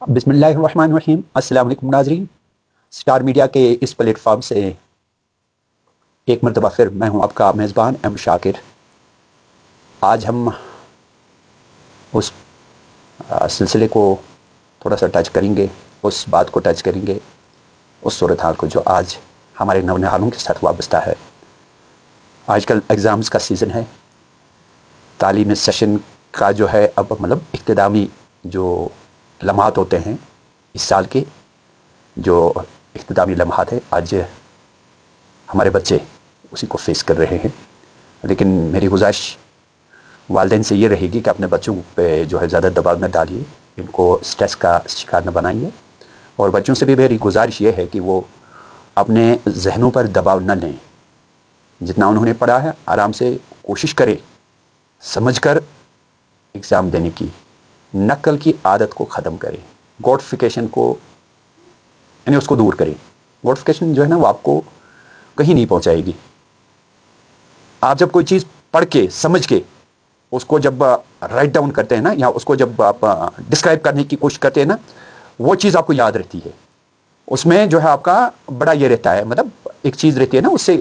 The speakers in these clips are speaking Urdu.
بسم اللہ الرحمن الرحیم۔ السلام علیکم ناظرین، سٹار میڈیا کے اس پلیٹ فارم سے ایک مرتبہ پھر میں ہوں آپ کا میزبان ایم شاکر۔ آج ہم اس سلسلے کو تھوڑا سا ٹچ کریں گے، اس بات کو ٹچ کریں گے، اس صورتحال کو جو آج ہمارے نونہالوں کے ساتھ وابستہ ہے۔ آج کل ایگزامز کا سیزن ہے، تعلیمی سیشن کا جو ہے اب اختتامی جو لمحات ہوتے ہیں اس سال کے، جو اختتامی لمحات ہے، آج ہمارے بچے اسی کو فیس کر رہے ہیں۔ لیکن میری گزارش والدین سے یہ رہے گی کہ اپنے بچوں پہ جو ہے زیادہ دباؤ نہ ڈالیے، ان کو سٹریس کا شکار نہ بنائیے، اور بچوں سے بھی میری گزارش یہ ہے کہ وہ اپنے ذہنوں پر دباؤ نہ لیں۔ جتنا انہوں نے پڑھا ہے آرام سے کوشش کریں سمجھ کر ایگزام دینے کی، نقل کی عادت کو ختم کریں، گوڈفیکیشن کو یعنی اس کو دور کریں۔ گوڈفیکیشن جو ہے نا وہ آپ کو کہیں نہیں پہنچائے گی۔ آپ جب کوئی چیز پڑھ کے سمجھ کے اس کو جب رائٹ ڈاؤن کرتے ہیں نا، یا اس کو جب آپ ڈسکرائب کرنے کی کوشش کرتے ہیں نا، وہ چیز آپ کو یاد رہتی ہے۔ اس میں جو ہے آپ کا بڑا یہ رہتا ہے، ایک چیز رہتی ہے نا اس سے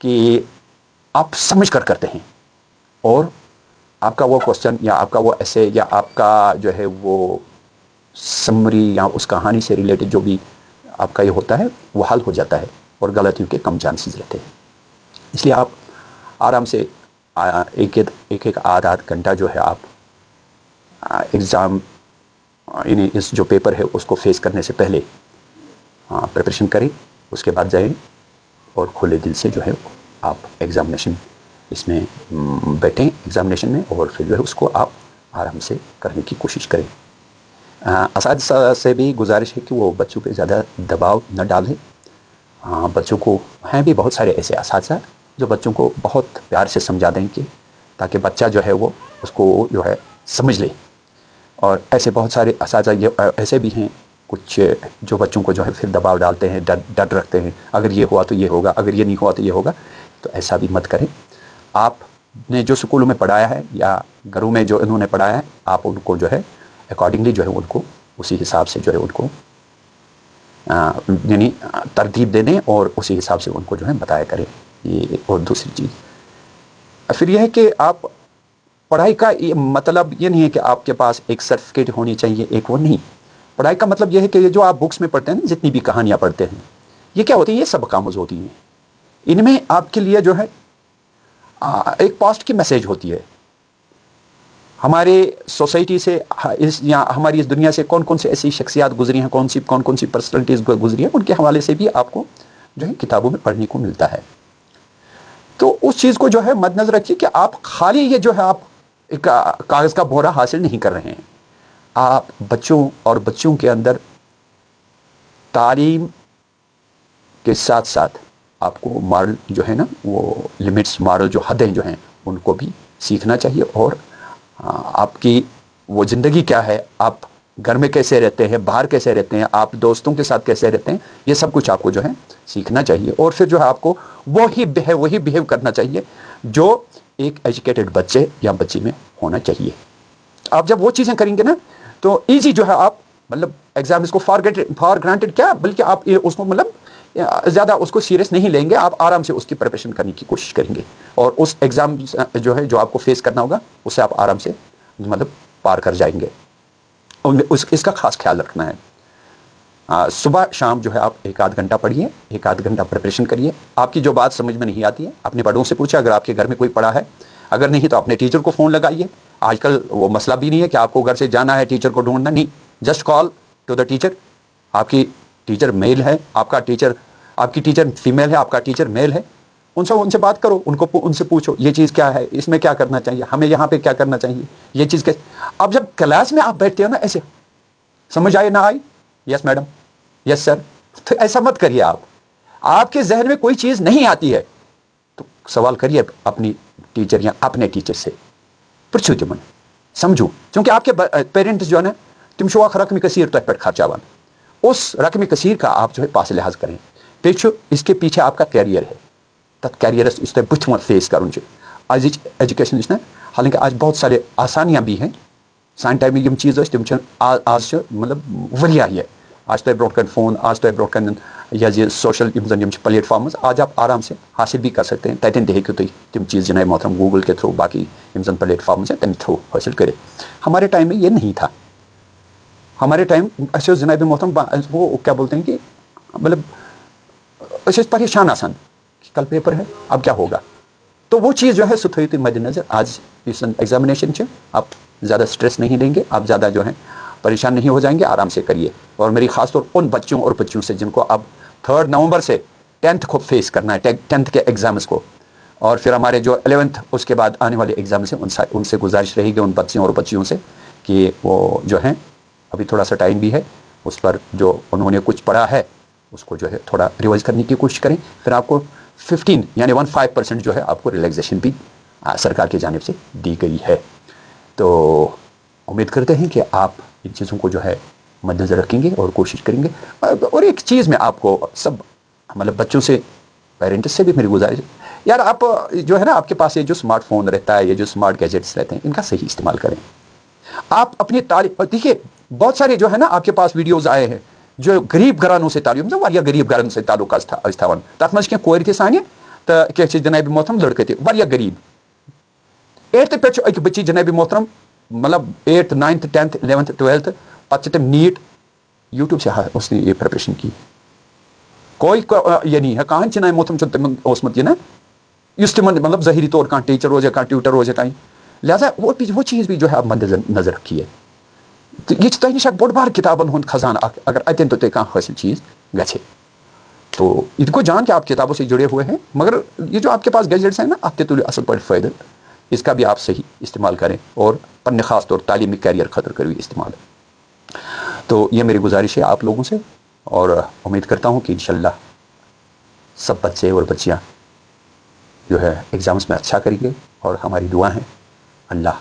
کہ آپ سمجھ کر کرتے ہیں، اور آپ کا وہ کوسچن یا آپ کا وہ ایسے یا آپ کا جو ہے وہ سمری یا اس کہانی سے ریلیٹڈ جو بھی آپ کا یہ ہوتا ہے وہ حل ہو جاتا ہے، اور غلطیوں کے کم چانسز رہتے ہیں۔ اس لیے آپ آرام سے ایک آدھا گھنٹہ جو ہے آپ ایگزام یعنی اس جو پیپر ہے اس کو فیس کرنے سے پہلے پریپریشن کریں، اس کے بعد جائیں اور کھلے دل سے جو ہے آپ ایگزامینیشن اس میں بیٹھیں ایگزامینیشن میں، اور پھر جو ہے اس کو آپ آرام سے کرنے کی کوشش کریں۔ اساتذہ سے بھی گزارش ہے کہ وہ بچوں پہ زیادہ دباؤ نہ ڈالیں۔ بچوں کو ہیں بھی بہت سارے ایسے اساتذہ جو بچوں کو بہت پیار سے سمجھا دیں کہ تاکہ بچہ جو ہے وہ اس کو جو ہے سمجھ لے، اور ایسے بہت سارے اساتذہ ایسے بھی ہیں کچھ جو بچوں کو جو ہے پھر دباؤ ڈالتے ہیں، ڈر رکھتے ہیں، اگر یہ ہوا تو یہ ہوگا، اگر یہ نہیں ہوا تو یہ ہوگا۔ تو ایسا بھی مت کریں۔ آپ نے جو سکولوں میں پڑھایا ہے یا گھروں میں جو انہوں نے پڑھایا ہے، آپ ان کو جو ہے اکارڈنگلی جو ہے ان کو اسی حساب سے جو ہے ان کو یعنی ترتیب دے دیں، اور اسی حساب سے ان کو جو ہے بتایا کریں۔ یہ اور دوسری چیز پھر یہ ہے کہ آپ پڑھائی کا مطلب یہ نہیں ہے کہ آپ کے پاس ایک سرٹیفکیٹ ہونی چاہیے، ایک وہ نہیں۔ پڑھائی کا مطلب یہ ہے کہ یہ جو آپ بکس میں پڑھتے ہیں نا، جتنی بھی کہانیاں پڑھتے ہیں، یہ کیا ہوتی ہیں؟ یہ سب کامز ہوتی ہیں۔ ان میں آپ کے لیے جو ہے ایک پاسٹ کی میسیج ہوتی ہے، ہمارے سوسائٹی سے یا ہماری اس دنیا سے کون کون سی ایسی شخصیات گزری ہیں، کون کون سی پرسنالٹیز گزری ہیں، ان کے حوالے سے بھی آپ کو جو ہے کتابوں میں پڑھنے کو ملتا ہے۔ تو اس چیز کو جو ہے مد نظر رکھیے کہ آپ خالی یہ جو ہے آپ ایک کاغذ کا بورا حاصل نہیں کر رہے ہیں، آپ بچوں اور بچوں کے اندر تعلیم کے ساتھ ساتھ آپ کو مارل جو ہے نا وہ لمٹس، مارل جو حدیں جو ہیں ان کو بھی سیکھنا چاہیے، اور آپ کی وہ زندگی کیا ہے، آپ گھر میں کیسے رہتے ہیں، باہر کیسے رہتے ہیں، آپ دوستوں کے ساتھ کیسے رہتے ہیں، یہ سب کچھ آپ کو جو ہے سیکھنا چاہیے، اور پھر جو ہے آپ کو وہی بیہیو کرنا چاہیے جو ایک ایجوکیٹڈ بچے یا بچی میں ہونا چاہیے۔ آپ جب وہ چیزیں کریں گے نا تو ایزی جو ہے آپ ایگزام اس کو فار گرانٹڈ کیا، بلکہ آپ اس کو زیادہ اس کو سیریس نہیں لیں گے، آپ آرام سے اس کی پریپریشن کرنے کی کوشش کریں گے، اور اس ایگزام جو ہے جو آپ کو فیس کرنا ہوگا اس سے آپ آرام سے پار کر جائیں گے۔ اس کا خاص خیال رکھنا ہے۔ صبح شام جو ہے آپ ایک آدھ گھنٹہ پڑھیے، ایک آدھ گھنٹہ پریپریشن کریے۔ آپ کی جو بات سمجھ میں نہیں آتی ہے اپنے بڑوں سے پوچھیں، اگر آپ کے گھر میں کوئی پڑھا ہے، اگر نہیں تو اپنے ٹیچر کو فون لگائیے۔ آج کل وہ مسئلہ بھی نہیں ہے کہ آپ کو گھر سے جانا ہے ٹیچر کو ڈھونڈنا، نہیں، just call to the teacher. آپ کی ٹیچر میل ہے، آپ کی ٹیچر فیمیل ہے، آپ کا ٹیچر میل ہے، ان سے بات کرو، ان سے پوچھو یہ چیز کیا ہے، اس میں کیا کرنا چاہیے، ہمیں یہاں پہ کیا کرنا چاہیے، یہ چیز کیا۔ اب جب کلاس میں آپ بیٹھتے ہو نا، ایسے سمجھ آئے نہ آئی، یس میڈم، یس سر، تو ایسا مت کریے۔ آپ کے ذہن میں کوئی چیز نہیں آتی ہے تو سوال کریے اپنی ٹیچر یا اپنے ٹیچر سے، پرچھو تمن سمجھو، کیونکہ آپ کے پیرنٹس جو ہے نا تم چھو اخ رقم کثیر تہ پہ خرچاوان، اس رقم کثیر کا آپ جو ہے پاس لحاظ کریں۔ پیچھو اس کے پیچھے آپ کا کیریئر ہے، تب کیریئرس اس بت فیس کرن آج ایجوکیشن نا، حالانکہ آج بہت سارے آسانیاں بھی ہیں، سان ٹائم یم چیز تم آج مطلب وریا یہ آج تہ برو فون آج تہ برو یہ سوشل پلیٹ فارمز آج آپ آرام سے حاصل بھی کر سکتے ہیں تتن تہ ہیکو تھی تم چیز جناب محترم گوگل کے تھرو باقی پلیٹ فارمز ہیں تم تھرو حاصل کرے. ہمارے ٹائم میں یہ نہیں تھا. ہمارے ٹائم ایسے جناب محترم وہ کیا بولتے ہیں کہ مطلب ایسے پریشان آسان کہ کل پیپر ہے اب کیا ہوگا. تو وہ چیز جو ہے سو تھوئی تھی مد نظر. آج اس ایگزامینیشن سے آپ زیادہ سٹریس نہیں لیں گے, آپ زیادہ جو ہے پریشان نہیں ہو جائیں گے, آرام سے کریے. اور میری خاص طور ان بچوں اور بچیوں سے جن کو اب 3 نومبر سے 10th کو فیس کرنا ہے, 10th کے ایگزامس کو, اور پھر ہمارے جو 11th اس کے بعد آنے والے ایگزامس ہیں, ان سے گزارش رہے گی ان بچوں اور بچیوں سے کہ وہ جو ہیں ابھی تھوڑا سا ٹائم بھی ہے, اس پر جو انہوں نے کچھ پڑھا ہے اس کو جو ہے تھوڑا ریوائز کرنے کی کوشش کریں. پھر آپ کو 15 یعنی 15% جو ہے آپ کو ریلیکسیشن بھی سرکار کی جانب سے دی گئی ہے. تو امید کرتے ہیں کہ آپ ان چیزوں کو جو ہے مد نظر رکھیں گے اور کوشش کریں گے. اور ایک چیز میں آپ کو سب مطلب بچوں سے پیرنٹس سے بھی میری گزارش یار, آپ جو ہے نا آپ کے پاس یہ جو اسمارٹ فون رہتا ہے, یہ جو اسمارٹ گیجٹس رہتے ہیں, ان کا صحیح استعمال کریں. آپ اپنی تعلیم دیکھیے بہت سارے جو ہے نا آپ کے پاس ویڈیوز آئے ہیں جو غریب گھرانوں سے تعلیم یا غریب گھرانوں سے تعلق تھا تر مجھ کی کور تھی سانہ تو کیا جناب محترم لڑکے تھے واریاہ غریب 8th پہ اک بچی جناب محترم مطلب 8th 9th 10th 11th 12th پتہ تم نیٹ یوٹیوب سے اس نے یہ پریپریشن کی. کوئی یہ نہیں ہے کہاں جناب محترم تم اوسمت یہ نا اس تم مطلب ظاہری طور کہاں ٹیچر روزے کہاں ٹیوٹر روزے کہیں, لہٰذا وہ چیز بھی جو ہے آپ مد نظر رکھیے. یہ تہ نش بوڑ بار کتابن ہند خزانہ اگر اتن تو تہ حاصل چیز گھے. تو ان کو جان کہ آپ کتابوں سے جڑے ہوئے ہیں, مگر یہ جو آپ کے پاس گیجٹس ہیں نا آپ کے تلیو اصل پاٹ فائدہ, اس کا بھی آپ صحیح استعمال کریں اور پنہ خاص طور تعلیمی کیریئر خاطر کرو استعمال. تو یہ میری گزارش ہے آپ لوگوں سے, اور امید کرتا ہوں کہ انشاءاللہ سب بچے اور بچیاں جو ہے ایگزامس میں اچھا کریں گے. اور ہماری دعا ہے اللہ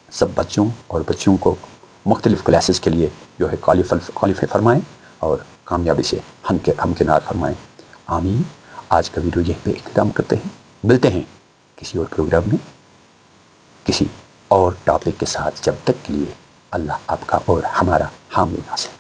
سب بچوں اور بچیوں کو مختلف کلاسز کے لیے جو ہے کوالیفائی فرمائیں اور کامیابی سے ہمکنار فرمائیں. آمین. آج کا ویڈیو یہیں پہ اختتام کرتے ہیں. ملتے ہیں کسی اور پروگرام میں کسی اور ٹاپک کے ساتھ. جب تک کے لیے اللہ آپ کا اور ہمارا حامی ناصر.